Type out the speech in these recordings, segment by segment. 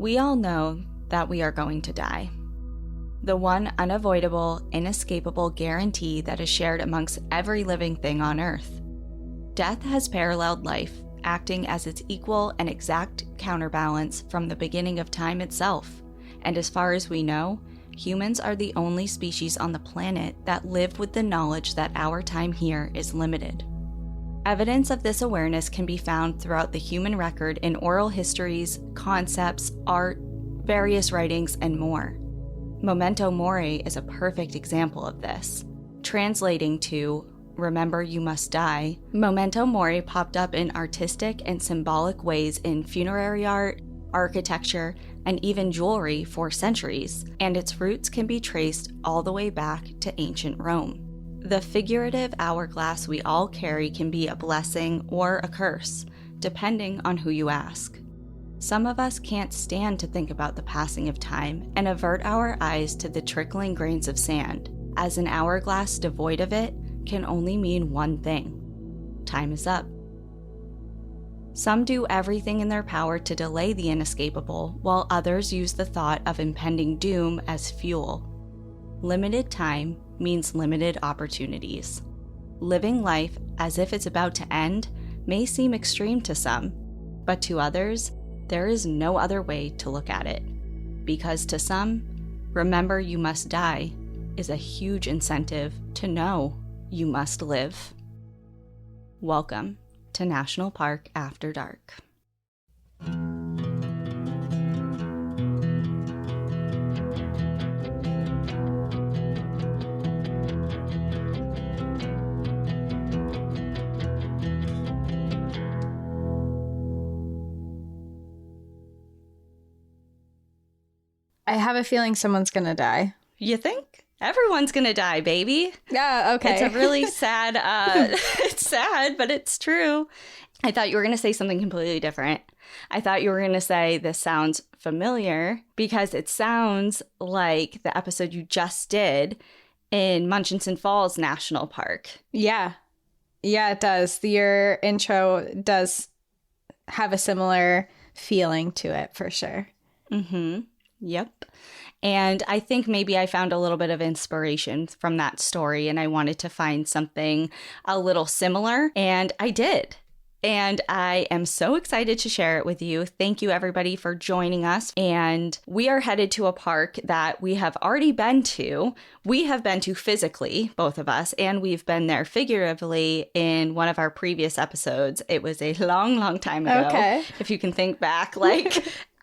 We all know that we are going to die. The one unavoidable, inescapable guarantee that is shared amongst every living thing on Earth. Death has paralleled life, acting as its equal and exact counterbalance from the beginning of time itself. And as far as we know, humans are the only species on the planet that live with the knowledge that our time here is limited. Evidence of this awareness can be found throughout the human record in oral histories, concepts, art, various writings, and more. Memento mori is a perfect example of this. Translating to remember you must die, memento mori popped up in artistic and symbolic ways in funerary art, architecture, and even jewelry for centuries, and its roots can be traced all the way back to ancient Rome. The figurative hourglass we all carry can be a blessing or a curse, depending on who you ask. Some of us can't stand to think about the passing of time and avert our eyes to the trickling grains of sand, as an hourglass devoid of it can only mean one thing: time is up. Some do everything in their power to delay the inescapable, while others use the thought of impending doom as fuel. Limited time means limited opportunities. Living life as if it's about to end may seem extreme to some, but to others, there is no other way to look at it. Because to some, remember you must die is a huge incentive to know you must live. Welcome to National Park After Dark. I have a feeling someone's gonna die. You think? Everyone's gonna die, baby. Yeah, okay. It's a really sad, it's sad, but it's true. I thought you were gonna say something completely different. I thought you were gonna say this sounds familiar because it sounds like the episode you just did in Murchison Falls National Park. Yeah. Yeah, it does. Your intro does have a similar feeling to it for sure. Mm-hmm. Yep. And I think maybe I found a little bit of inspiration from that story and I wanted to find something a little similar, and I did. And I am so excited to share it with you. Thank you, everybody, for joining us. And we are headed to a park that we have already been to. We have been to physically, both of us, and we've been there figuratively in one of our previous episodes. It was a long, long time ago. Okay. If you can think back,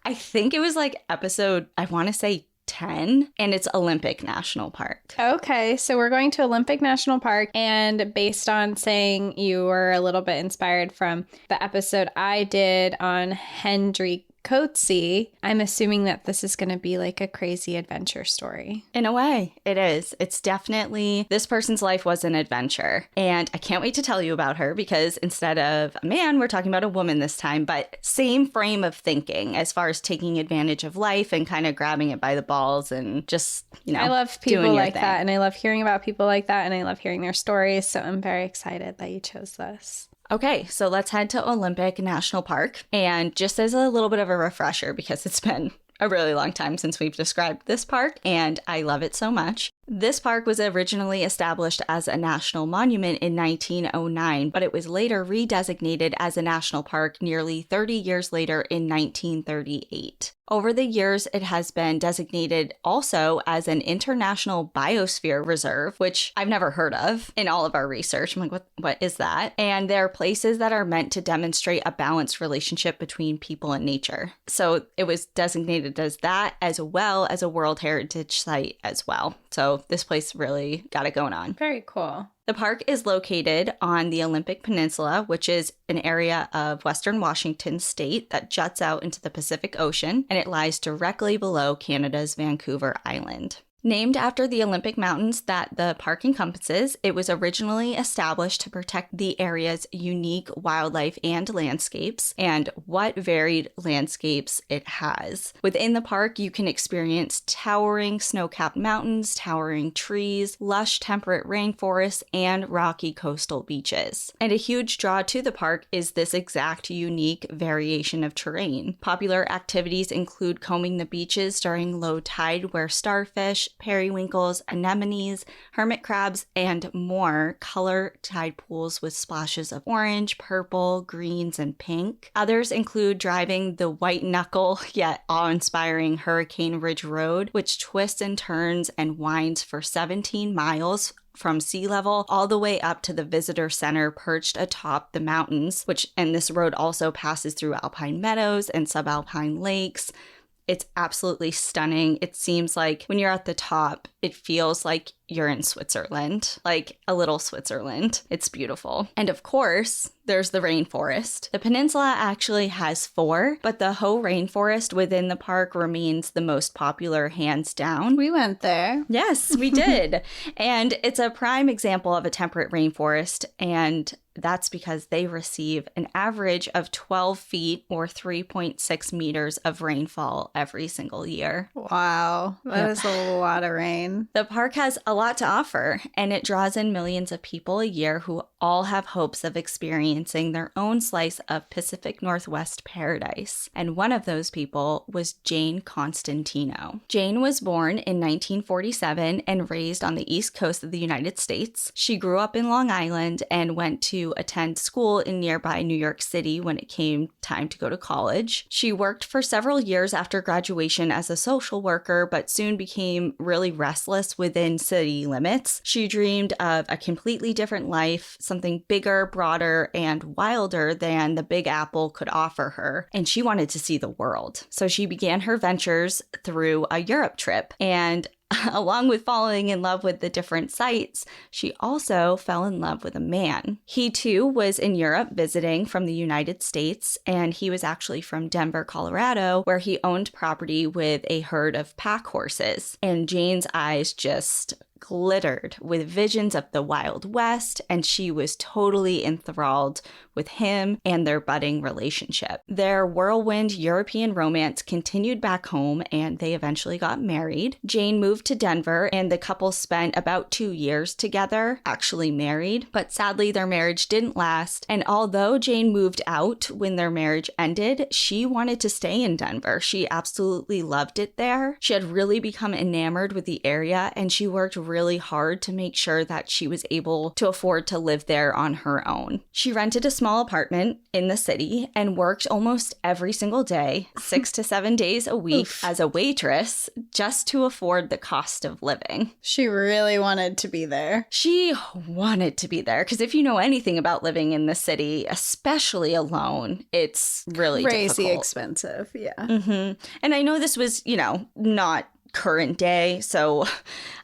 I think it was episode, I want to say 10, and it's Olympic National Park. Okay, so we're going to Olympic National Park, and based on saying you were a little bit inspired from the episode I did on Hendry Coetzee, I'm assuming that this is going to be like a crazy adventure story. In a way, it is. It's definitely, this person's life was an adventure. And I can't wait to tell you about her because instead of a man, we're talking about a woman this time, but same frame of thinking as far as taking advantage of life and kind of grabbing it by the balls and just, I love people like that, and I love hearing about people like that, and I love hearing their stories. So I'm very excited that you chose this. Okay, so let's head to Olympic National Park. And just as a little bit of a refresher, because it's been a really long time since we've described this park, and I love it so much. This park was originally established as a national monument in 1909, but it was later redesignated as a national park nearly 30 years later in 1938. Over the years, it has been designated also as an international biosphere reserve, which I've never heard of in all of our research. I'm like, what is that? And they're places that are meant to demonstrate a balanced relationship between people and nature. So it was designated as that, as well as a World Heritage Site as well. So this place really got it going on. Very cool. The park is located on the Olympic Peninsula, which is an area of Western Washington state that juts out into the Pacific Ocean, and it lies directly below Canada's Vancouver Island. Named after the Olympic Mountains that the park encompasses, it was originally established to protect the area's unique wildlife and landscapes, and what varied landscapes it has. Within the park, you can experience towering snow-capped mountains, towering trees, lush temperate rainforests, and rocky coastal beaches. And a huge draw to the park is this exact unique variation of terrain. Popular activities include combing the beaches during low tide, where starfish, periwinkles, anemones, hermit crabs, and more color tide pools with splashes of orange, purple, greens, and pink. Others include driving the white knuckle yet awe-inspiring Hurricane Ridge Road, which twists and turns and winds for 17 miles from sea level all the way up to the visitor center perched atop the mountains, and this road also passes through alpine meadows and subalpine lakes. It's absolutely stunning. It seems like when you're at the top, it feels like you're in Switzerland, like a little Switzerland. It's beautiful. And of course, there's the rainforest. The peninsula actually has 4, but the Hoh rainforest within the park remains the most popular, hands down. We went there. Yes, we did. And it's a prime example of a temperate rainforest, and that's because they receive an average of 12 feet or 3.6 meters of rainfall every single year. Wow, that is a lot of rain. The park has a lot to offer, and it draws in millions of people a year who all have hopes of experiencing their own slice of Pacific Northwest paradise. And one of those people was Jane Constantino. Jane was born in 1947 and raised on the East Coast of the United States. She grew up in Long Island and went to attend school in nearby New York City when it came time to go to college. She worked for several years after graduation as a social worker, but soon became really restless within city limits. She dreamed of a completely different life, something bigger, broader, and wilder than the Big Apple could offer her, and she wanted to see the world. So she began her ventures through a Europe trip, and along with falling in love with the different sights, she also fell in love with a man. He too was in Europe visiting from the United States, and he was actually from Denver, Colorado, where he owned property with a herd of pack horses. And Jane's eyes just glittered with visions of the Wild West, and she was totally enthralled with him and their budding relationship. Their whirlwind European romance continued back home, and they eventually got married. Jane moved to Denver, and the couple spent about 2 years together, actually married, but sadly their marriage didn't last. And although Jane moved out when their marriage ended, she wanted to stay in Denver. She absolutely loved it there. She had really become enamored with the area, and she worked really hard to make sure that she was able to afford to live there on her own. She rented a small apartment in the city and worked almost every single day, 6 to 7 days a week as a waitress, just to afford the cost of living. She really wanted to be there. She wanted to be there, because if you know anything about living in the city, especially alone, it's really crazy difficult. Expensive, yeah. Mm-hmm. And I know this was, not current day, so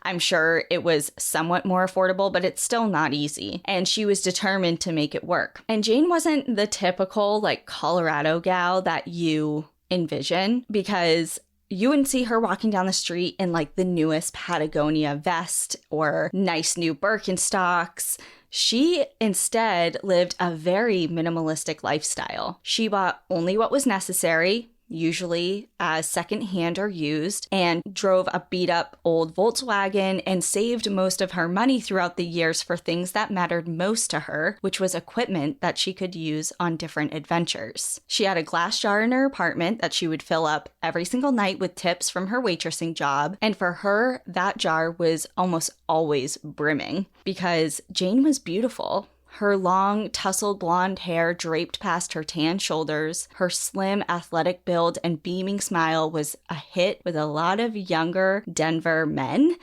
I'm sure it was somewhat more affordable, but it's still not easy. And she was determined to make it work. And Jane wasn't the typical Colorado gal that you envision, because you wouldn't see her walking down the street in the newest Patagonia vest or nice new Birkenstocks. She instead lived a very minimalistic lifestyle. She bought only what was necessary, usually as secondhand or used, and drove a beat-up old Volkswagen, and saved most of her money throughout the years for things that mattered most to her, which was equipment that she could use on different adventures. She had a glass jar in her apartment that she would fill up every single night with tips from her waitressing job, and for her, that jar was almost always brimming, because Jane was beautiful. Her long, tousled blonde hair draped past her tan shoulders. Her slim, athletic build and beaming smile was a hit with a lot of younger Denver men.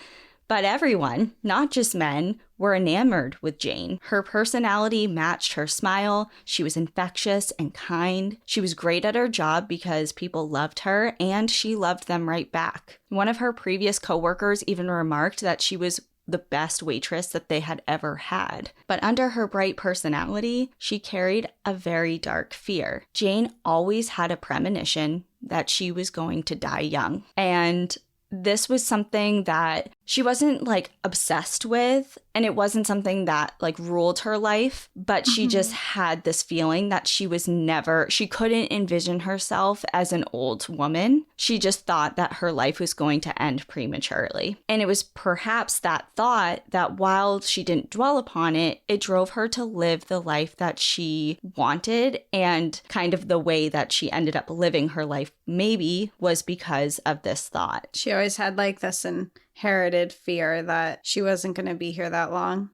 But everyone, not just men, were enamored with Jane. Her personality matched her smile. She was infectious and kind. She was great at her job because people loved her, and she loved them right back. One of her previous coworkers even remarked that she was the best waitress that they had ever had. But under her bright personality, she carried a very dark fear. Jane always had a premonition that she was going to die young. And this was something that she wasn't like obsessed with, and it wasn't something that like ruled her life, but she just had this feeling that she couldn't envision herself as an old woman. She just thought that her life was going to end prematurely. And it was perhaps that thought that while she didn't dwell upon it, it drove her to live the life that she wanted, and kind of the way that she ended up living her life maybe was because of this thought. She always had like this inherited fear that she wasn't going to be here that long.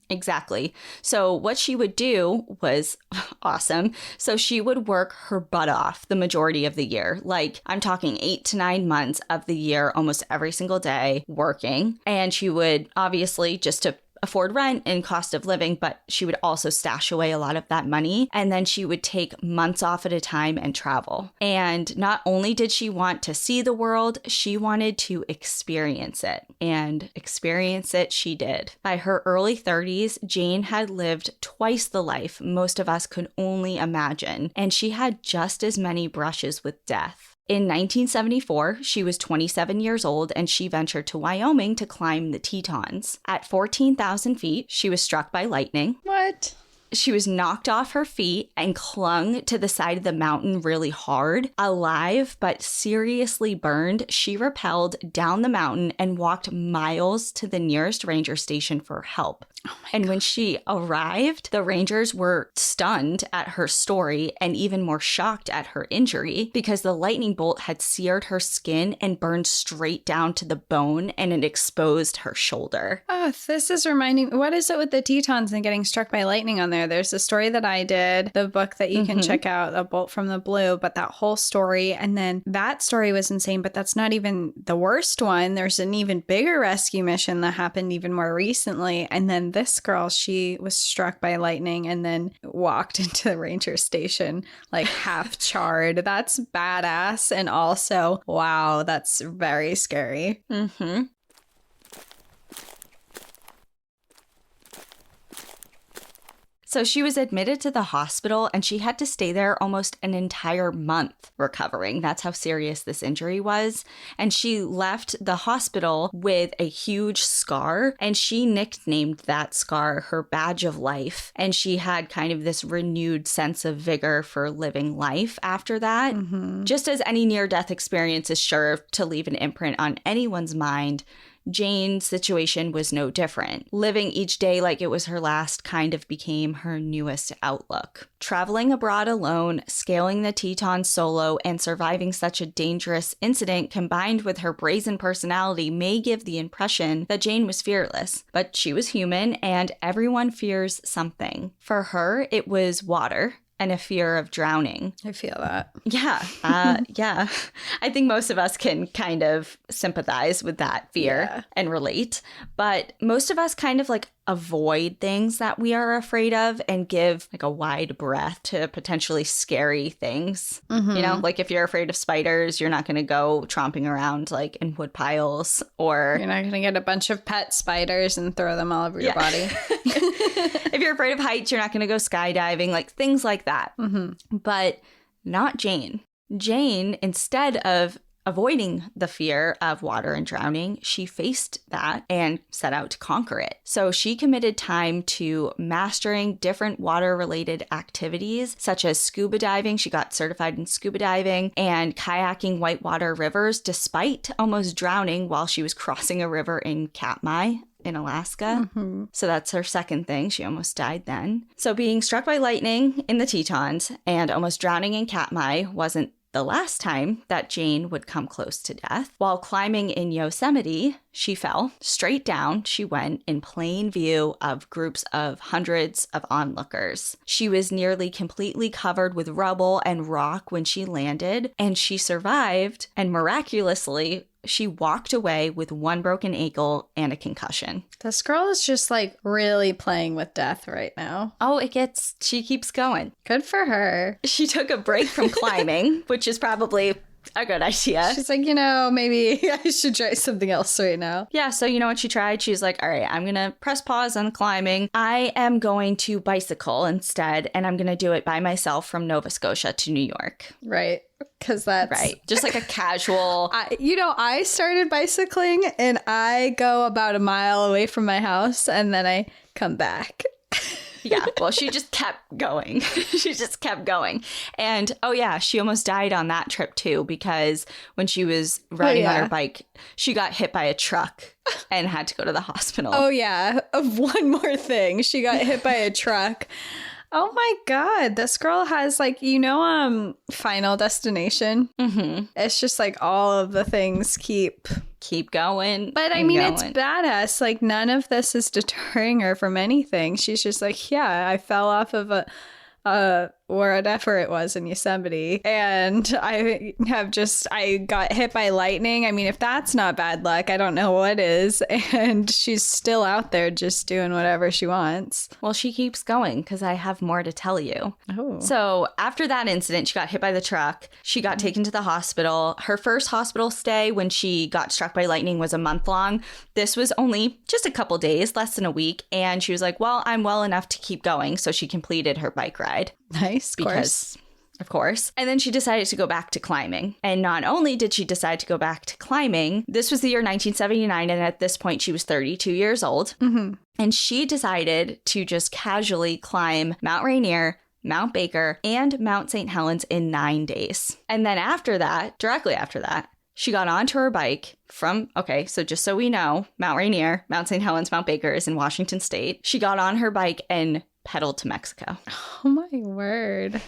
Exactly. So what she would do was awesome. So she would work her butt off the majority of the year. Like, I'm talking 8 to 9 months of the year, almost every single day working. And she would obviously, just to afford rent and cost of living, but she would also stash away a lot of that money. And then she would take months off at a time and travel. And not only did she want to see the world, she wanted to experience it. And experience it she did. By her early 30s, Jane had lived twice the life most of us could only imagine. And she had just as many brushes with death. In 1974, she was 27 years old and she ventured to Wyoming to climb the Tetons. At 14,000 feet, she was struck by lightning. What? She was knocked off her feet and clung to the side of the mountain really hard. Alive, but seriously burned, she rappelled down the mountain and walked miles to the nearest ranger station for help. And when she arrived, the rangers were stunned at her story and even more shocked at her injury because the lightning bolt had seared her skin and burned straight down to the bone, and it exposed her shoulder. Oh, this is reminding me. What is it with the Tetons and getting struck by lightning on there? There's a story that I did, the book that you can check out, A Bolt from the Blue, but that whole story. And then that story was insane, but that's not even the worst one. There's an even bigger rescue mission that happened even more recently. And then this girl, she was struck by lightning and then walked into the ranger station like half charred. That's badass. And also, wow, that's very scary. So she was admitted to the hospital and she had to stay there almost an entire month recovering. That's how serious this injury was. And she left the hospital with a huge scar, and she nicknamed that scar her badge of life. And she had kind of this renewed sense of vigor for living life after that. Just as any near-death experience is sure to leave an imprint on anyone's mind, Jane's situation was no different. Living each day like it was her last kind of became her newest outlook. Traveling abroad alone, scaling the Tetons solo, and surviving such a dangerous incident combined with her brazen personality may give the impression that Jane was fearless. But she was human, and everyone fears something. For her, it was water and a fear of drowning. I feel that. Yeah. Yeah. I think most of us can kind of sympathize with that fear and relate. But most of us kind of like avoid things that we are afraid of and give like a wide breadth to potentially scary things. You know, like if you're afraid of spiders, you're not going to go tromping around like in wood piles, or you're not going to get a bunch of pet spiders and throw them all over your body. If you're afraid of heights, you're not going to go skydiving, like things like that. But not Jane. Jane, instead of avoiding the fear of water and drowning, she faced that and set out to conquer it. So she committed time to mastering different water-related activities, such as scuba diving. She got certified in scuba diving and kayaking whitewater rivers, despite almost drowning while she was crossing a river in Katmai in Alaska. So that's her second thing. She almost died then. So being struck by lightning in the Tetons and almost drowning in Katmai wasn't the last time that Jane would come close to death. While climbing in Yosemite, she fell. Straight down, she went in plain view of groups of hundreds of onlookers. She was nearly completely covered with rubble and rock when she landed, and she survived, and miraculously, she walked away with one broken ankle and a concussion. This girl is just like really playing with death right now. Oh, she keeps going. Good for her. She took a break from climbing, which is probably a good idea. She's like, maybe I should try something else right now. Yeah, so you know what she tried? She's like, all right, I'm going to press pause on climbing. I am going to bicycle instead, and I'm going to do it by myself from Nova Scotia to New York. Right. because that's right. Just like a casual. I started bicycling and I go about a mile away from my house and then I come back. Yeah, well, she just kept going. She just kept going. And, oh, yeah, she almost died on that trip, too, because when she was riding on her bike, she got hit by a truck and had to go to the hospital. Oh, yeah. One more thing. She got hit by a truck. Oh, my God. This girl has, like, Final Destination. Mm-hmm. It's just like all of the things keep going. But I mean, it's badass. Like, none of this is deterring her from anything. She's just like, yeah, I fell off of a whatever it was in Yosemite, and I got hit by lightning. I mean, if that's not bad luck, I don't know what is. And she's still out there just doing whatever she wants. Well, she keeps going because I have more to tell you. Oh. So after that incident, she got hit by the truck. She got taken to the hospital. Her first hospital stay when she got struck by lightning was a month long. This was only just a couple days, less than a week. And she was like, well, I'm well enough to keep going. So she completed her bike ride. Nice. Of course. And then she decided to go back to climbing. And not only did she decide to go back to climbing, this was the year 1979. And at this point, she was 32 years old. Mm-hmm. And she decided to just casually climb Mount Rainier, Mount Baker, and Mount St. Helens in 9 days. And then directly after that, she got onto her bike so just so we know, Mount Rainier, Mount St. Helens, Mount Baker is in Washington State. She got on her bike and pedaled to Mexico. Oh my word.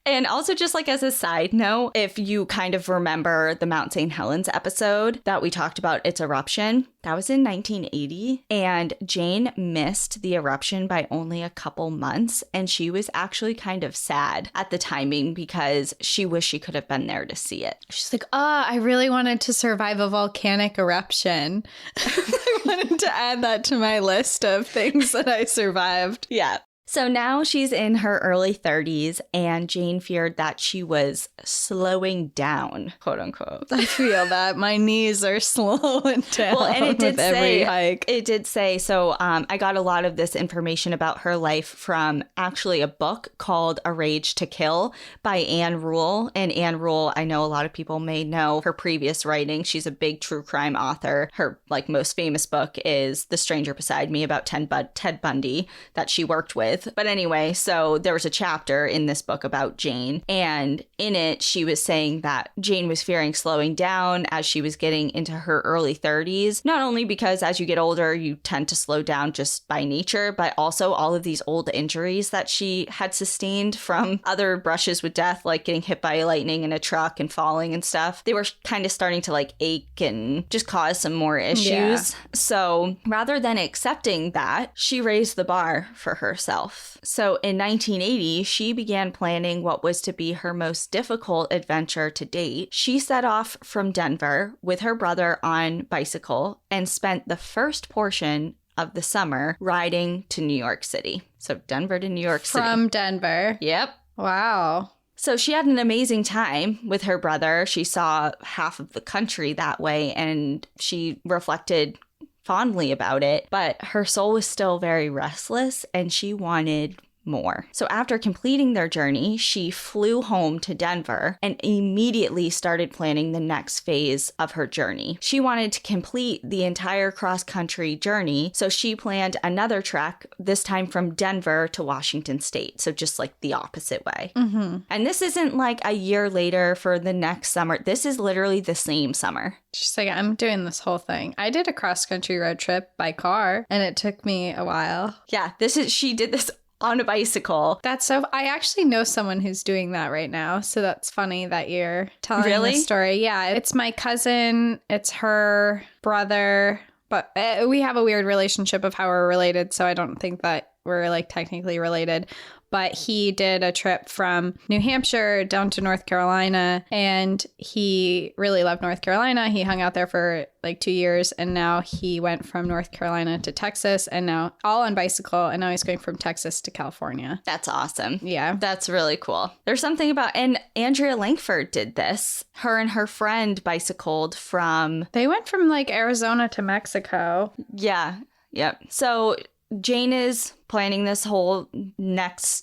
And also, just like as a side note, if you kind of remember the Mount St. Helens episode that we talked about its eruption, that was in 1980. And Jane missed the eruption by only a couple months. And she was actually kind of sad at the timing because she wished she could have been there to see it. She's like, I really wanted to survive a volcanic eruption. I wanted to add that to my list of things that I survived. Yeah. So now she's in her early 30s, and Jane feared that she was slowing down, quote unquote. I feel that. My knees are slowing down. Well, and it did with every hike. It did say, so I got a lot of this information about her life from actually a book called A Rage to Kill by Anne Rule. And Anne Rule, I know a lot of people may know her previous writing. She's a big true crime author. Her most famous book is The Stranger Beside Me about Ted Bundy that she worked with. But anyway, so there was a chapter in this book about Jane, and in it, she was saying that Jane was fearing slowing down as she was getting into her early 30s, not only because as you get older, you tend to slow down just by nature, but also all of these old injuries that she had sustained from other brushes with death, like getting hit by lightning in a truck and falling and stuff. They were kind of starting to ache and just cause some more issues. Yeah. So rather than accepting that, she raised the bar for herself. So in 1980, she began planning what was to be her most difficult adventure to date. She set off from Denver with her brother on bicycle and spent the first portion of the summer riding to New York City. So Denver to New York City. From Denver. Yep. Wow. So she had an amazing time with her brother. She saw half of the country that way, and she reflected fondly about it, but her soul was still very restless and she wanted more. So after completing their journey, she flew home to Denver and immediately started planning the next phase of her journey. She wanted to complete the entire cross-country journey, so she planned another trek, this time from Denver to Washington State, so just the opposite way. Mm-hmm. And this isn't a year later for the next summer. This is literally the same summer. She's like, I'm doing this whole thing. I did a cross-country road trip by car, and it took me a while. Yeah, she did this on a bicycle. I actually know someone who's doing that right now. So that's funny that you're telling this story. Yeah, it's my cousin. It's her brother. But we have a weird relationship of how we're related. So I don't think that we're technically related. But he did a trip from New Hampshire down to North Carolina, and he really loved North Carolina. He hung out there for 2 years, and now he went from North Carolina to Texas, and now all on bicycle, and now he's going from Texas to California. That's awesome. Yeah. That's really cool. There's something about, and Andrea Langford did this. Her and her friend bicycled from... They went from Arizona to Mexico. Yeah. Yep. So... Jane is planning this whole next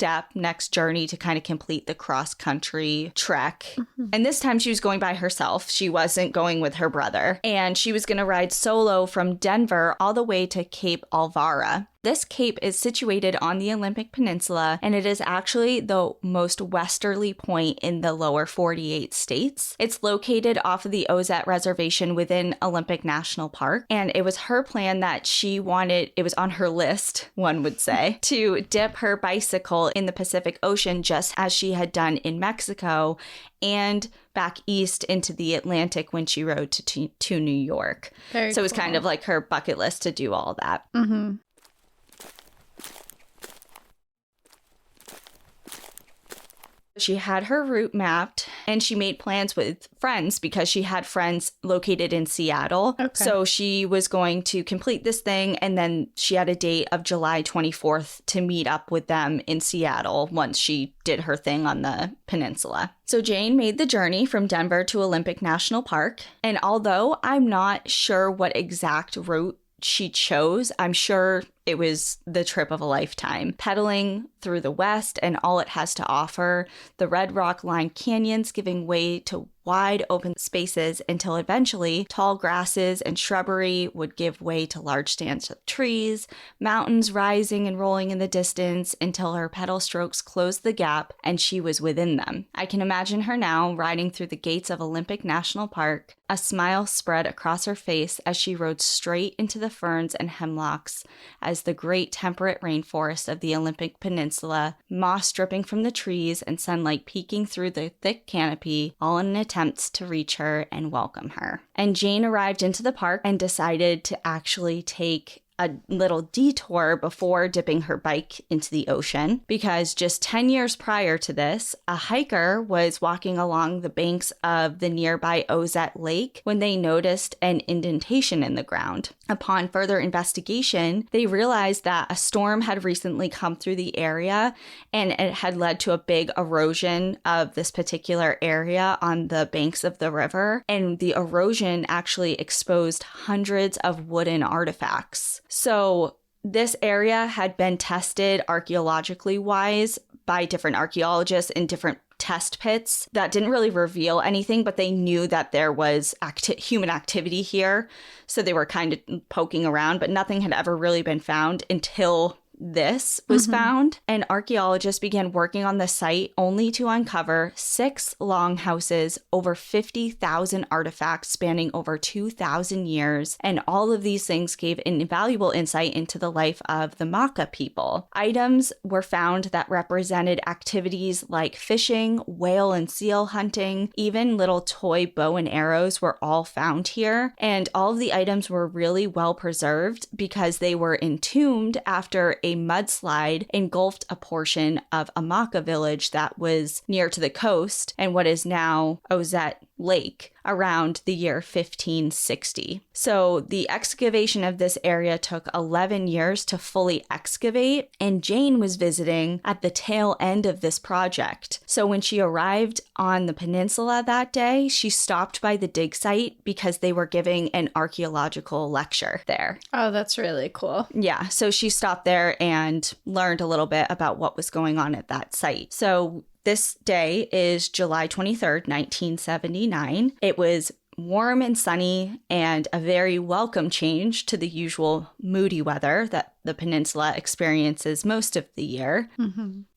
journey to kind of complete the cross-country trek. And this time she was going by herself. She wasn't going with her brother. And she was going to ride solo from Denver all the way to Cape Alvara. This cape is situated on the Olympic Peninsula, and it is actually the most westerly point in the lower 48 states. It's located off of the Ozette Reservation within Olympic National Park, and it was her plan that it was on her list, one would say, to dip her bicycle in the Pacific Ocean just as she had done in Mexico and back east into the Atlantic when she rode to New York. Very so it was cool. kind of like her bucket list to do all that. Mm-hmm. She had her route mapped, and she made plans with friends because she had friends located in Seattle. Okay. So she was going to complete this thing, and then she had a date of July 24th to meet up with them in Seattle once she did her thing on the peninsula. So Jane made the journey from Denver to Olympic National Park, and although I'm not sure what exact route she chose, I'm sure it was the trip of a lifetime. Pedaling through the West and all it has to offer, the red rock-lined canyons giving way to wide open spaces until eventually tall grasses and shrubbery would give way to large stands of trees, mountains rising and rolling in the distance until her pedal strokes closed the gap and she was within them. I can imagine her now riding through the gates of Olympic National Park, a smile spread across her face as she rode straight into the ferns and hemlocks as the great temperate rainforest of the Olympic Peninsula, moss dripping from the trees and sunlight peeking through the thick canopy, all in an attempt to reach her and welcome her. And Jane arrived into the park and decided to actually take a little detour before dipping her bike into the ocean, because just 10 years prior to this, a hiker was walking along the banks of the nearby Ozette Lake when they noticed an indentation in the ground. Upon further investigation, they realized that a storm had recently come through the area and it had led to a big erosion of this particular area on the banks of the river, and the erosion actually exposed hundreds of wooden artifacts. So this area had been tested archaeologically wise by different archaeologists in different test pits that didn't really reveal anything, but they knew that there was human activity here. So they were kind of poking around, but nothing had ever really been found until this was found. And archaeologists began working on the site only to uncover 6 longhouses, over 50,000 artifacts spanning over 2,000 years. And all of these things gave an invaluable insight into the life of the Maka people. Items were found that represented activities like fishing, whale and seal hunting, even little toy bow and arrows were all found here. And all of the items were really well preserved because they were entombed after a mudslide engulfed a portion of a Maka village that was near to the coast and what is now Ozette Lake around the year 1560. So the excavation of this area took 11 years to fully excavate, and Jane was visiting at the tail end of this project. So when she arrived on the peninsula that day, she stopped by the dig site because they were giving an archaeological lecture there. Oh, that's really cool. Yeah, so she stopped there and learned a little bit about what was going on at that site. So this day is July 23rd, 1979. It was warm and sunny and a very welcome change to the usual moody weather that the peninsula experiences most of the year.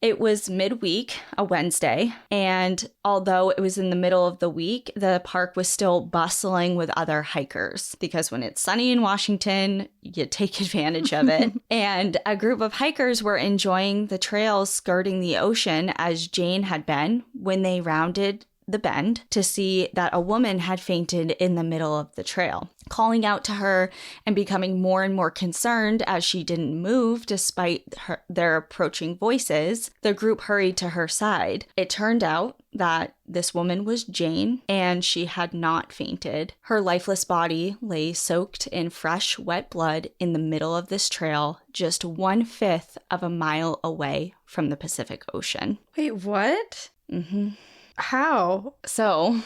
It was midweek, a Wednesday, and although it was in the middle of the week, the park was still bustling with other hikers because when it's sunny in Washington, you take advantage of it. And a group of hikers were enjoying the trails skirting the ocean as Jane had been when they rounded the bend to see that a woman had fainted in the middle of the trail. Calling out to her and becoming more and more concerned as she didn't move despite their approaching voices, the group hurried to her side. It turned out that this woman was Jane, and she had not fainted. Her lifeless body lay soaked in fresh, wet blood in the middle of this trail, just 1/5 of a mile away from the Pacific Ocean. Wait, what? How? So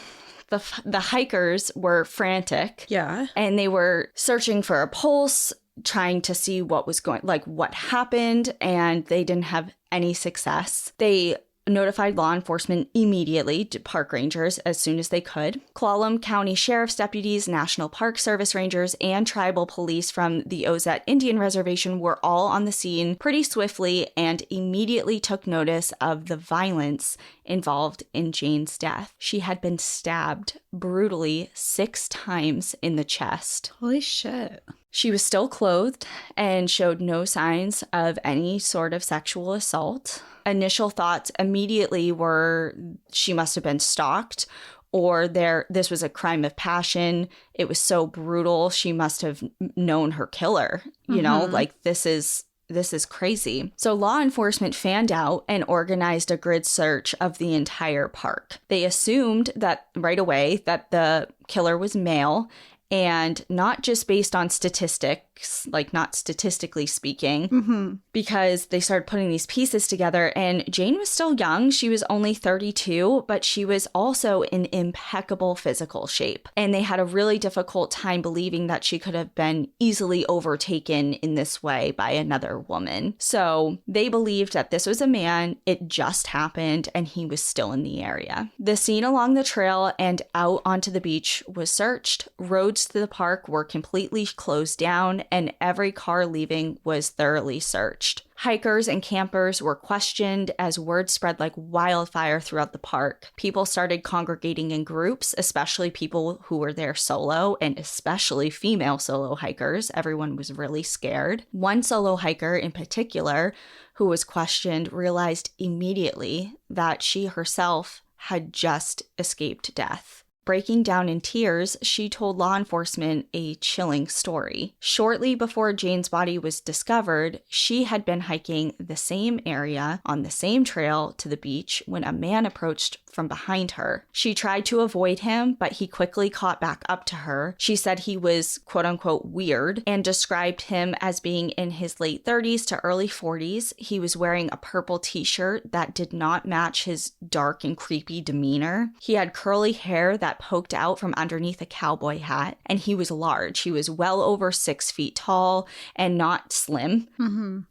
the hikers were frantic. Yeah. And they were searching for a pulse, trying to see what was what happened, and they didn't have any success. They notified law enforcement immediately, to park rangers, as soon as they could. Clallam County Sheriff's deputies, National Park Service rangers, and tribal police from the Ozette Indian Reservation were all on the scene pretty swiftly and immediately took notice of the violence involved in Jane's death. She had been stabbed brutally 6 times in the chest. Holy shit. She was still clothed and showed no signs of any sort of sexual assault. Initial thoughts immediately were she must have been stalked, or this was a crime of passion. It was so brutal. She must have known her killer. You know, this is crazy. So law enforcement fanned out and organized a grid search of the entire park. They assumed that right away that the killer was male, and not just based on statistics, not statistically speaking, because they started putting these pieces together. And Jane was still young. She was only 32, but she was also in impeccable physical shape. And they had a really difficult time believing that she could have been easily overtaken in this way by another woman. So they believed that this was a man, it just happened, and he was still in the area. The scene along the trail and out onto the beach was searched. Roads to the park were completely closed down, and every car leaving was thoroughly searched. Hikers and campers were questioned as word spread like wildfire throughout the park. People started congregating in groups, especially people who were there solo, and especially female solo hikers. Everyone was really scared. One solo hiker in particular, who was questioned, realized immediately that she herself had just escaped death. Breaking down in tears, she told law enforcement a chilling story. Shortly before Jane's body was discovered, she had been hiking the same area on the same trail to the beach when a man approached from behind her. She tried to avoid him, but he quickly caught back up to her. She said he was quote unquote weird and described him as being in his late 30s to early 40s. He was wearing a purple t-shirt that did not match his dark and creepy demeanor. He had curly hair that poked out from underneath a cowboy hat, and he was large. He was well over 6 feet tall and not slim.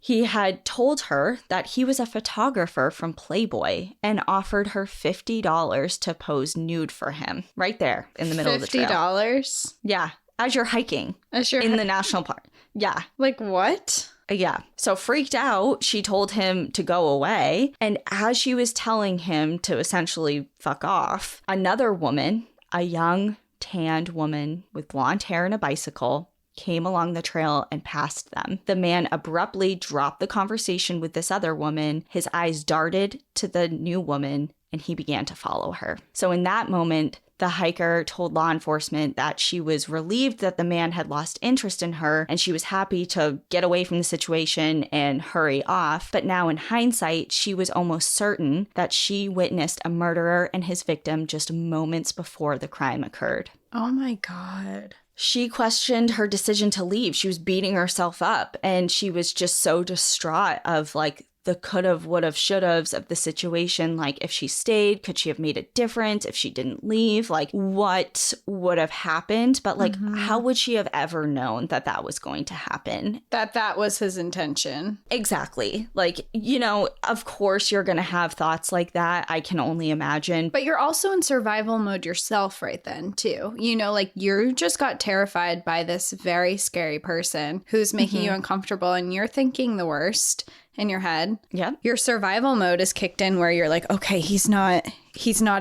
He had told her that he was a photographer from Playboy and offered her $50 to pose nude for him right there in the middle of the trail. $50? Yeah, as you're hiking in the national park. Yeah. Like what? Yeah. So freaked out, she told him to go away. And as she was telling him to essentially fuck off, another woman, a young tanned woman with blonde hair and a bicycle, came along the trail and passed them. The man abruptly dropped the conversation with this other woman. His eyes darted to the new woman, and he began to follow her. So in that moment, the hiker told law enforcement that she was relieved that the man had lost interest in her, and she was happy to get away from the situation and hurry off. But now in hindsight, she was almost certain that she witnessed a murderer and his victim just moments before the crime occurred. Oh my God. She questioned her decision to leave. She was beating herself up, and she was just so distraught of the could've, would've, should've's of the situation. Like, if she stayed, could she have made it different? If she didn't leave, what would have happened? But how would she have ever known that that was going to happen? That was his intention. Exactly. Of course you're going to have thoughts like that. I can only imagine. But you're also in survival mode yourself right then, too. You just got terrified by this very scary person who's making you uncomfortable, and you're thinking the worst in your head. Yep. Your survival mode is kicked in where you're like, okay, he's not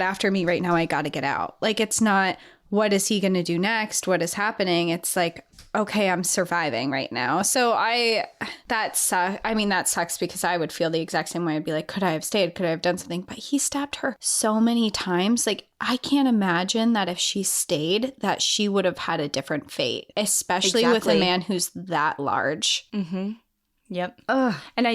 after me right now. I got to get out. It's not, what is he going to do next? What is happening? It's like, okay, I'm surviving right now. So that sucks because I would feel the exact same way. I'd be like, could I have stayed? Could I have done something? But he stabbed her so many times. I can't imagine that if she stayed, that she would have had a different fate, especially with a man who's that large. Mm-hmm. Yep. Ugh. And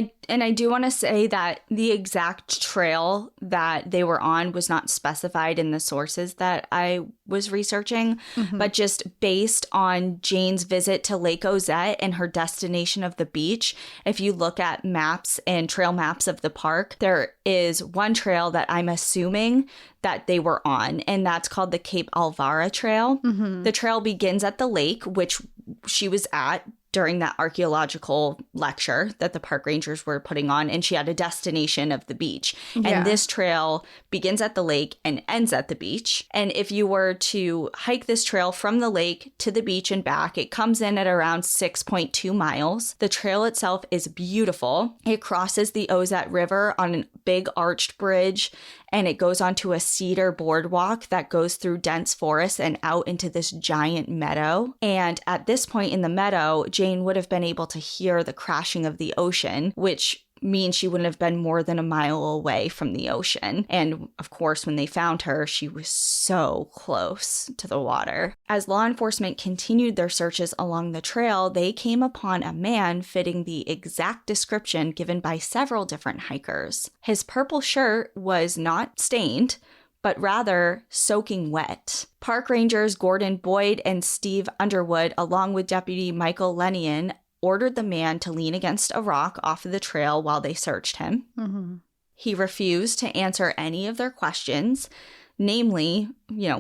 I do want to say that the exact trail that they were on was not specified in the sources that I was researching, but just based on Jane's visit to Lake Ozette and her destination of the beach, if you look at maps and trail maps of the park, there is one trail that I'm assuming that they were on, and that's called the Cape Alvara Trail. The trail begins at the lake, which she was at during that archaeological lecture that the park rangers were putting on, and she had a destination of the beach. Yeah. And this trail begins at the lake and ends at the beach. And if you were to hike this trail from the lake to the beach and back, it comes in at around 6.2 miles. The trail itself is beautiful. It crosses the Ozette River on a big arched bridge, and it goes onto a cedar boardwalk that goes through dense forest and out into this giant meadow. And at this point in the meadow, Jane would have been able to hear the crashing of the ocean, which means she wouldn't have been more than a mile away from the ocean. And of course, when they found her, she was so close to the water. As law enforcement continued their searches along the trail, they came upon a man fitting the exact description given by several different hikers. His purple shirt was not stained, but rather soaking wet. Park rangers Gordon Boyd and Steve Underwood, along with Deputy Michael Lenian, ordered the man to lean against a rock off of the trail while they searched him. Mm-hmm. He refused to answer any of their questions, namely,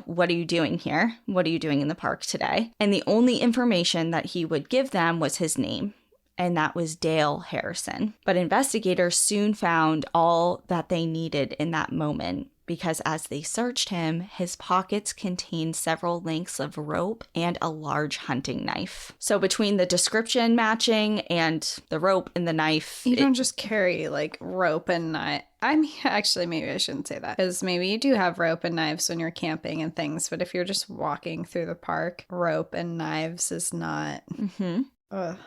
what are you doing here? What are you doing in the park today? And the only information that he would give them was his name, and that was Dale Harrison. But investigators soon found all that they needed in that moment, because as they searched him, his pockets contained several lengths of rope and a large hunting knife. So between the description matching and the rope and the knife... You don't just carry, rope and knife. I mean, actually, maybe I shouldn't say that, because maybe you do have rope and knives when you're camping and things, but if you're just walking through the park, rope and knives is not... Mm-hmm. Ugh.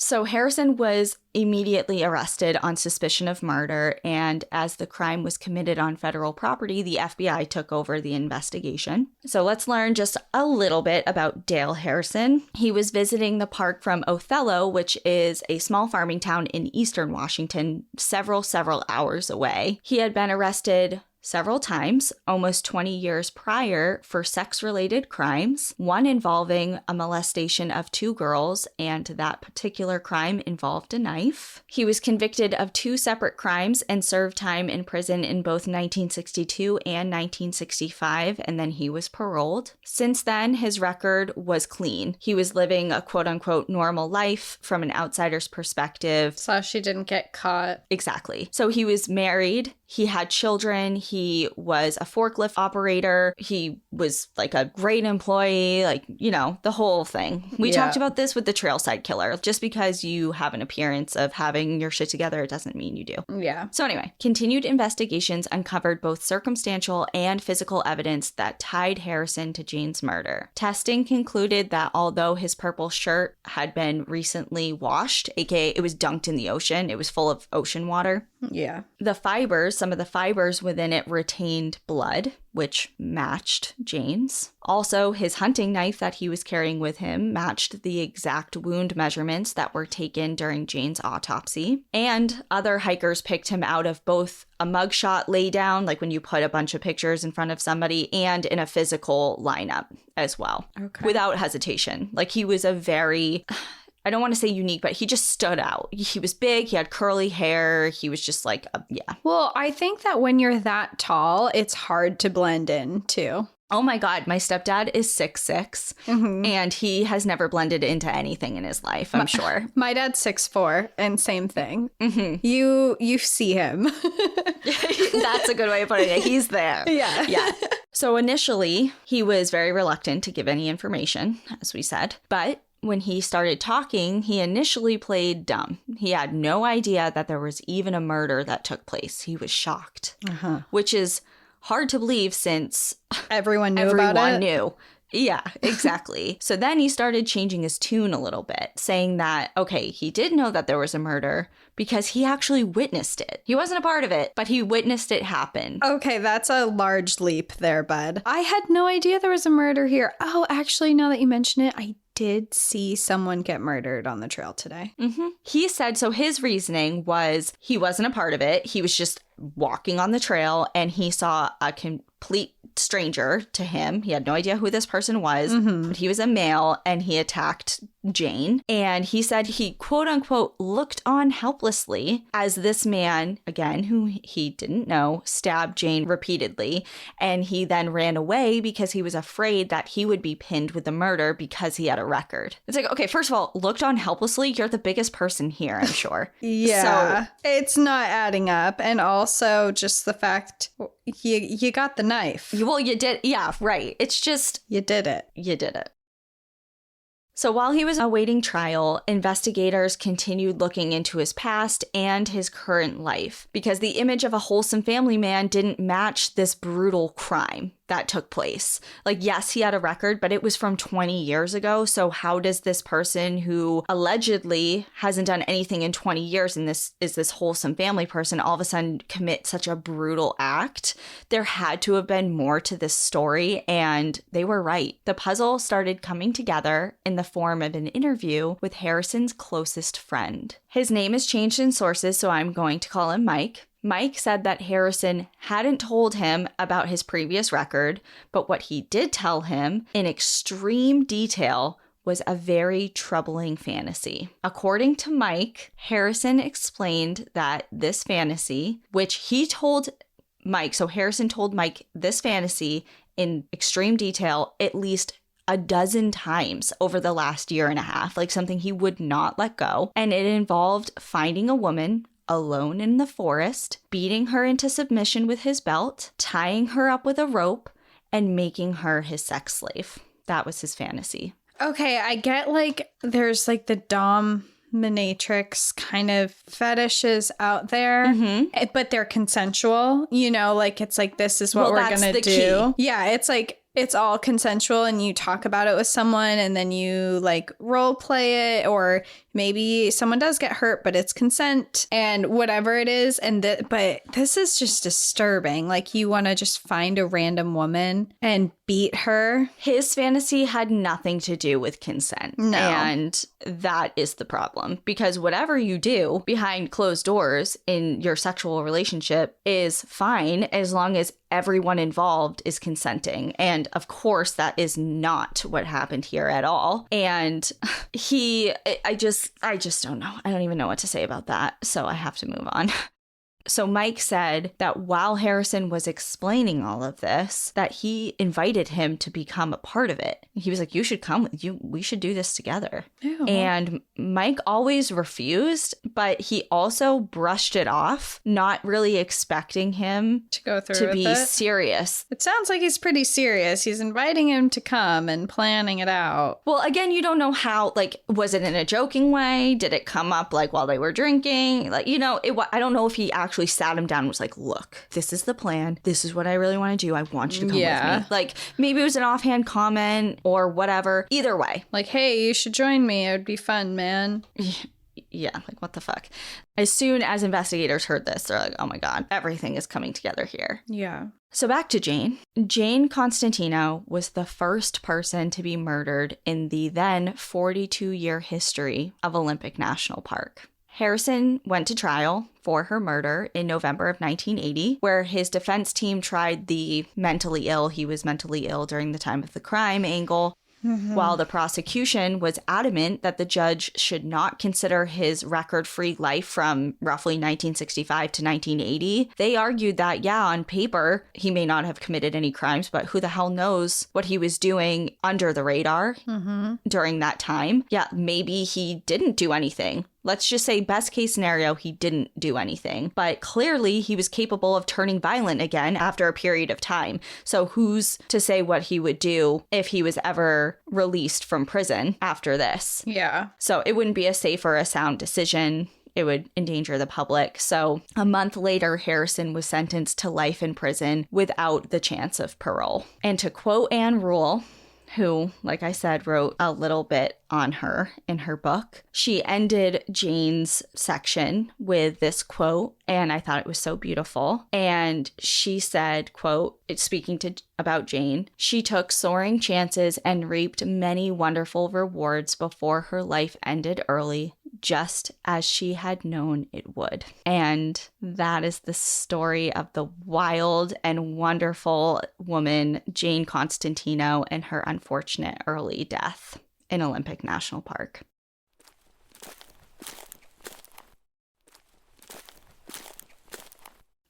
So Harrison was immediately arrested on suspicion of murder, and as the crime was committed on federal property, the FBI took over the investigation. So let's learn just a little bit about Dale Harrison. He was visiting the park from Othello, which is a small farming town in eastern Washington, several hours away. He had been arrested several times, almost 20 years prior, for sex-related crimes, one involving a molestation of 2 girls, and that particular crime involved a knife. He was convicted of 2 separate crimes and served time in prison in both 1962 and 1965, and then he was paroled. Since then, his record was clean. He was living a quote-unquote normal life from an outsider's perspective. So she didn't get caught. Exactly. So he was married. He had children. He was a forklift operator. He was a great employee, the whole thing. We talked about this with the Trailside Killer. Just because you have an appearance of having your shit together, it doesn't mean you do. Yeah. So anyway, continued investigations uncovered both circumstantial and physical evidence that tied Harrison to Jane's murder. Testing concluded that although his purple shirt had been recently washed, aka it was dunked in the ocean, it was full of ocean water. Yeah. Some of the fibers within it retained blood, which matched Jane's. Also, his hunting knife that he was carrying with him matched the exact wound measurements that were taken during Jane's autopsy. And other hikers picked him out of both a mugshot laydown, like when you put a bunch of pictures in front of somebody, and in a physical lineup as well. Okay. Without hesitation. He was a very... I don't want to say unique, but he just stood out. He was big. He had curly hair. He was just yeah. Well, I think that when you're that tall, it's hard to blend in too. Oh my God, my stepdad is 6'6", and he has never blended into anything in his life, I'm sure. My dad's 6'4", and same thing. Mm-hmm. You see him. That's a good way of putting it. He's there. Yeah. So initially, he was very reluctant to give any information, as we said, but when he started talking, he initially played dumb. He had no idea that there was even a murder that took place. He was shocked, which is hard to believe since everyone knew about it. Everyone knew. Yeah, exactly. So then he started changing his tune a little bit, saying that, okay, he did know that there was a murder because he actually witnessed it. He wasn't a part of it, but he witnessed it happen. Okay, that's a large leap there, bud. I had no idea there was a murder here. Oh, actually, now that you mention it, I did see someone get murdered on the trail today. Mm-hmm. He said, so his reasoning was he wasn't a part of it. He was just walking on the trail and he saw a complete stranger to him. He had no idea who this person was, but he was a male, and he attacked Jane. And he said he, quote unquote, looked on helplessly as this man, again, who he didn't know, stabbed Jane repeatedly. And he then ran away because he was afraid that he would be pinned with the murder because he had a record. It's like, okay, first of all, looked on helplessly. You're the biggest person here, I'm sure. Yeah, so, it's not adding up. And also just the fact you got the knife. Well, you did. Yeah, right. It's just. You did it. You did it. So while he was awaiting trial, investigators continued looking into his past and his current life because the image of a wholesome family man didn't match this brutal crime that took place. Like, yes, he had a record, but it was from 20 years ago. So how does this person who allegedly hasn't done anything in 20 years and this is this wholesome family person all of a sudden commit such a brutal act? There had to have been more to this story, and they were right. The puzzle started coming together in the form of an interview with Harrison's closest friend. His name is changed in sources, so I'm going to call him Mike. Mike said that Harrison hadn't told him about his previous record, but what he did tell him in extreme detail was a very troubling fantasy. According to Mike, Harrison explained that this fantasy, which he told Mike, so Harrison told Mike this fantasy in extreme detail at least a dozen times over the last year and a half, like something he would not let go. And it involved finding a woman alone in the forest, beating her into submission with his belt, tying her up with a rope, and making her his sex slave. That was his fantasy. Okay, I get like there's like the dominatrix kind of fetishes out there, but they're consensual, you know, like it's like this is what we're gonna do. Key. Yeah, it's like it's all consensual and you talk about it with someone and then you like role play it, or maybe someone does get hurt, but it's consent and whatever it is. And but this is just disturbing. Like you want to just find a random woman and beat her. His fantasy had nothing to do with consent. No. And that is the problem, because whatever you do behind closed doors in your sexual relationship is fine as long as everyone involved is consenting. And of course, that is not what happened here at all. And I just don't know. I don't even know what to say about that. So I have to move on. So Mike said that while Harrison was explaining all of this, that he invited him to become a part of it. He was like, you should come with you. We should do this together. Ew. And Mike always refused, but he also brushed it off, not really expecting him to go through to with be it. serious. It sounds like he's pretty serious. He's inviting him to come and planning it out. Well, again, you don't know how, like, was it in a joking way? Did it come up like while they were drinking? Like, you know, I don't know if he actually sat him down and was like, look, this is the plan. This is what I really want to do. I want you to come with me. Like, maybe it was an offhand comment or whatever. Either way. Like, hey, you should join me. It would be fun, man. Yeah, like, what the fuck? As soon as investigators heard this, they're like, oh my God, everything is coming together here. Yeah. So back to Jane. Jane Constantino was the first person to be murdered in the then 42-year history of Olympic National Park. Harrison went to trial for her murder in November of 1980, where his defense team tried the mentally ill, he was mentally ill during the time of the crime angle, while the prosecution was adamant that the judge should not consider his record-free life from roughly 1965 to 1980. They argued that, yeah, on paper, he may not have committed any crimes, but who the hell knows what he was doing under the radar during that time. Yeah, maybe he didn't do anything. Let's just say best case scenario, he didn't do anything. But clearly he was capable of turning violent again after a period of time. So who's to say what he would do if he was ever released from prison after this? Yeah. So it wouldn't be a safe or a sound decision. It would endanger the public. So a month later, Harrison was sentenced to life in prison without the chance of parole. And to quote Anne Rule, who, like I said, wrote a little bit on her in her book, she ended Jane's section with this quote, and I thought it was so beautiful. And she said, quote, speaking about Jane, she took soaring chances and reaped many wonderful rewards before her life ended early just as she had known it would. And that is the story of the wild and wonderful woman, Jane Constantino, and her unfortunate early death in Olympic National Park.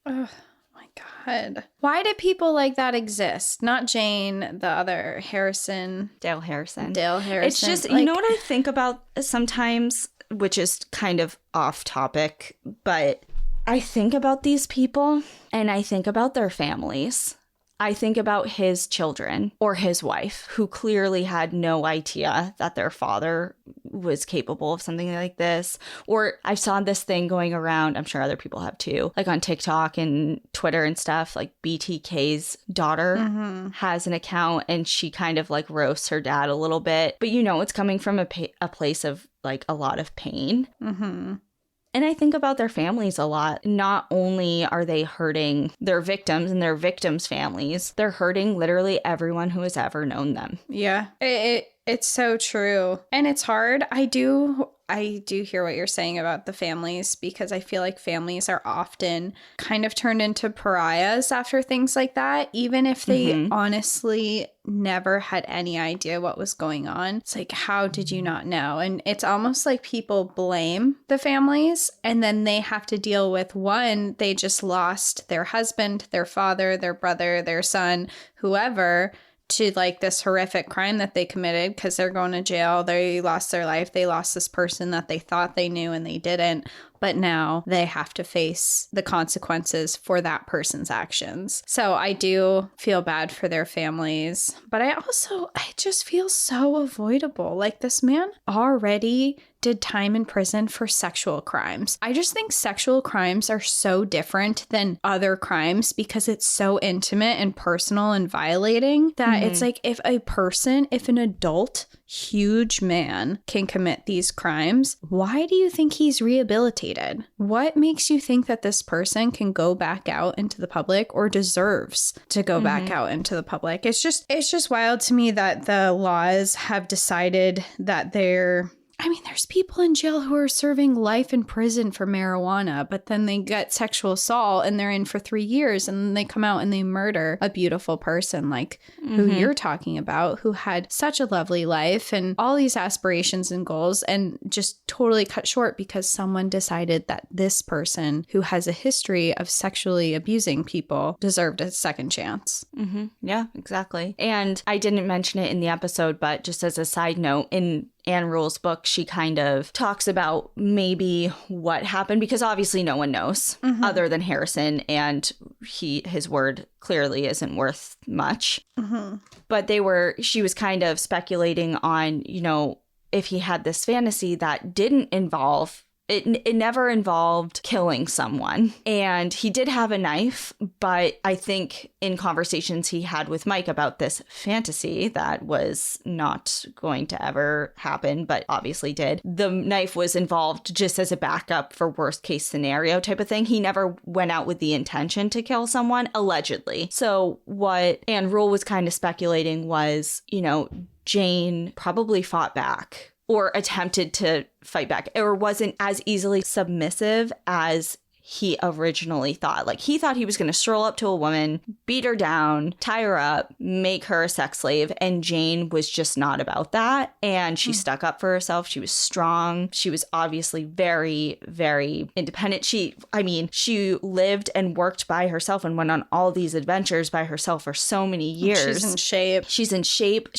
Oh my God. Why did people like that exist? Not Jane, the other Harrison. Dale Harrison. It's just, you know what I think about sometimes, which is kind of off topic, but I think about these people and I think about their families. I think about his children or his wife, who clearly had no idea that their father was capable of something like this. Or I saw this thing going around, I'm sure other people have too, like on TikTok and Twitter and stuff, like BTK's daughter has an account and she kind of like roasts her dad a little bit. But you know, it's coming from a place of like a lot of pain. And I think about their families a lot. Not only are they hurting their victims and their victims' families, they're hurting literally everyone who has ever known them. Yeah, it's so true. And it's hard. I do hear what you're saying about the families, because I feel like families are often kind of turned into pariahs after things like that, even if they honestly never had any idea what was going on. It's like, how did you not know? And it's almost like people blame the families and then they have to deal with, one, they just lost their husband, their father, their brother, their son, whoever, to like this horrific crime that they committed because they're going to jail. They lost their life. They lost this person that they thought they knew and they didn't. But now they have to face the consequences for that person's actions. So I do feel bad for their families. But I just feel so avoidable. Like, this man already did time in prison for sexual crimes. I just think sexual crimes are so different than other crimes because it's so intimate and personal and violating that it's like, if an adult, huge man can commit these crimes, why do you think he's rehabilitated? What makes you think that this person can go back out into the public or deserves to go back out into the public? It's just wild to me that the laws have decided that there's people in jail who are serving life in prison for marijuana, but then they get sexual assault and they're in for 3 years and then they come out and they murder a beautiful person like who you're talking about, who had such a lovely life and all these aspirations and goals, and just totally cut short because someone decided that this person who has a history of sexually abusing people deserved a second chance. Yeah, exactly. And I didn't mention it in the episode, but just as a side note, in Anne Rule's book, she kind of talks about maybe what happened, because obviously no one knows other than Harrison, and his word clearly isn't worth much. But she was kind of speculating on, you know, if he had this fantasy that didn't involve It never involved killing someone. And he did have a knife, but I think in conversations he had with Mike about this fantasy that was not going to ever happen, but obviously did, the knife was involved just as a backup for worst case scenario type of thing. He never went out with the intention to kill someone, allegedly. So what Anne Rule was kind of speculating was, you know, Jane probably fought back or attempted to fight back, or wasn't as easily submissive as he originally thought. Like, he thought he was going to stroll up to a woman, beat her down, tie her up, make her a sex slave. And Jane was just not about that. And she stuck up for herself. She was strong. She was obviously very, very independent. She lived and worked by herself and went on all these adventures by herself for so many years. She's in shape.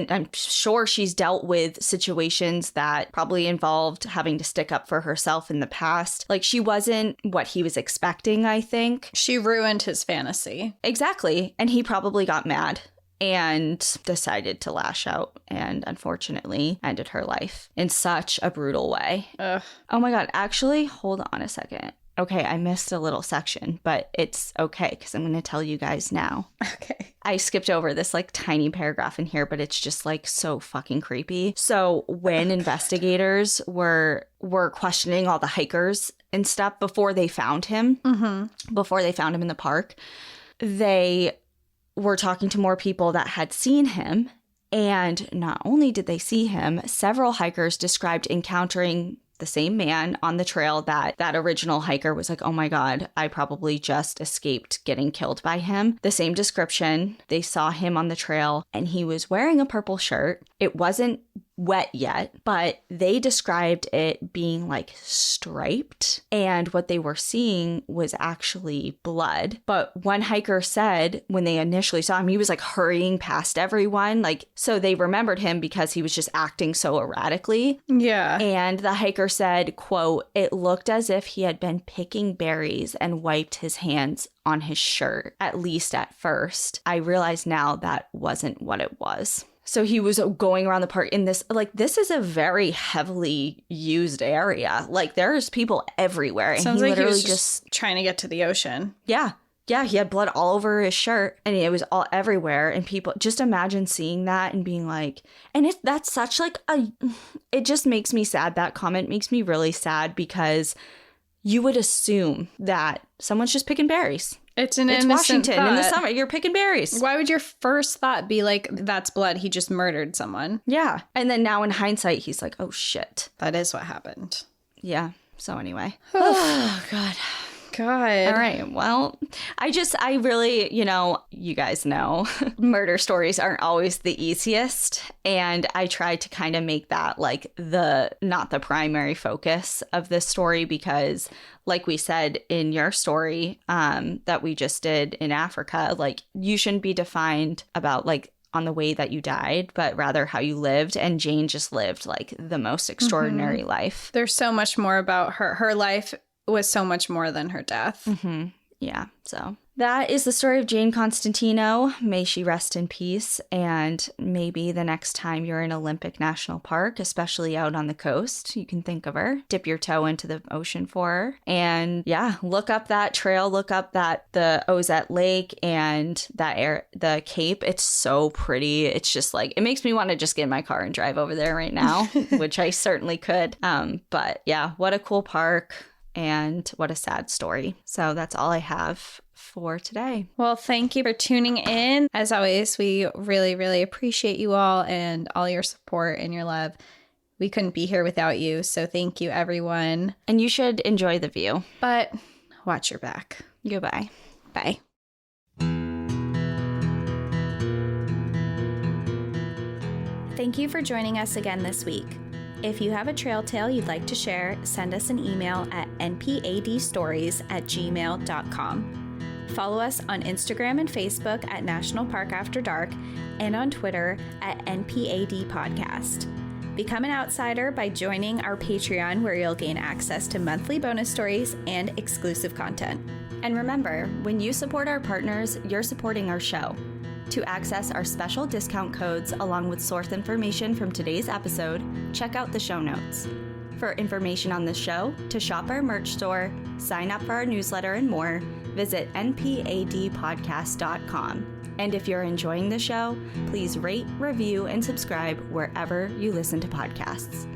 I'm sure she's dealt with situations that probably involved having to stick up for herself in the past. Like, she wasn't what he was expecting, I think. She ruined his fantasy. Exactly. And he probably got mad and decided to lash out, and unfortunately ended her life in such a brutal way. Ugh. Oh my God. Actually, hold on a second. Okay, I missed a little section, but it's okay because I'm going to tell you guys now. Okay. I skipped over this like tiny paragraph in here, but it's just like so fucking creepy. So when investigators were questioning all the hikers and stuff before they found him, before they found him in the park, they were talking to more people that had seen him. And not only did they see him, several hikers described encountering the same man on the trail that original hiker was like, oh my God, I probably just escaped getting killed by him. The same description. They saw him on the trail and he was wearing a purple shirt. It wasn't wet yet, but they described it being like striped, and what they were seeing was actually blood. But one hiker said when they initially saw him, he was like hurrying past everyone, like, so they remembered him because he was just acting so erratically. Yeah. And the hiker said, quote, it looked as if he had been picking berries and wiped his hands on his shirt, at least at first. I realize now that wasn't what it was. So he was going around the park in this, like, this is a very heavily used area. Like, there's people everywhere. And Sounds he like literally he was just trying to get to the ocean. Yeah. Yeah, he had blood all over his shirt and it was all everywhere. And people, just imagine seeing that and being like, and if that's such like it just makes me sad. That comment makes me really sad because you would assume that someone's just picking berries. It's Washington thought. in the summer. You're picking berries. Why would your first thought be like, that's blood? He just murdered someone. Yeah. And then now in hindsight, he's like, oh, shit. That is what happened. Yeah. So anyway. Oh, God. God. All right. Well, I really, you guys know, murder stories aren't always the easiest. And I try to kind of make that like not the primary focus of this story because like we said in your story that we just did in Africa, like you shouldn't be defined about like on the way that you died, but rather how you lived. And Jane just lived like the most extraordinary life. There's so much more about her. Her life was so much more than her death. Mm-hmm. Yeah. So that is the story of Jane Constantino. May she rest in peace. And maybe the next time you're in Olympic National Park, especially out on the coast, you can think of her, dip your toe into the ocean for her. And yeah, look up that trail, look up the Ozette Lake and the Cape. It's so pretty. It's just like, it makes me want to just get in my car and drive over there right now, which I certainly could. But yeah, what a cool park. And what a sad story. So that's all I have for today. Well, thank you for tuning in. As always, we really, really appreciate you all and all your support and your love. We couldn't be here without you. So thank you, everyone. And you should enjoy the view. But watch your back. Goodbye. Bye. Thank you for joining us again this week. If you have a trail tale you'd like to share, send us an email at npadstories@gmail.com. Follow us on Instagram and Facebook at National Park After Dark and on Twitter at NPAD Podcast. Become an outsider by joining our Patreon, where you'll gain access to monthly bonus stories and exclusive content. And remember, when you support our partners, you're supporting our show. To access our special discount codes along with source information from today's episode, check out the show notes. For information on the show, to shop our merch store, sign up for our newsletter, and more, visit npadpodcast.com. And if you're enjoying the show, please rate, review, and subscribe wherever you listen to podcasts.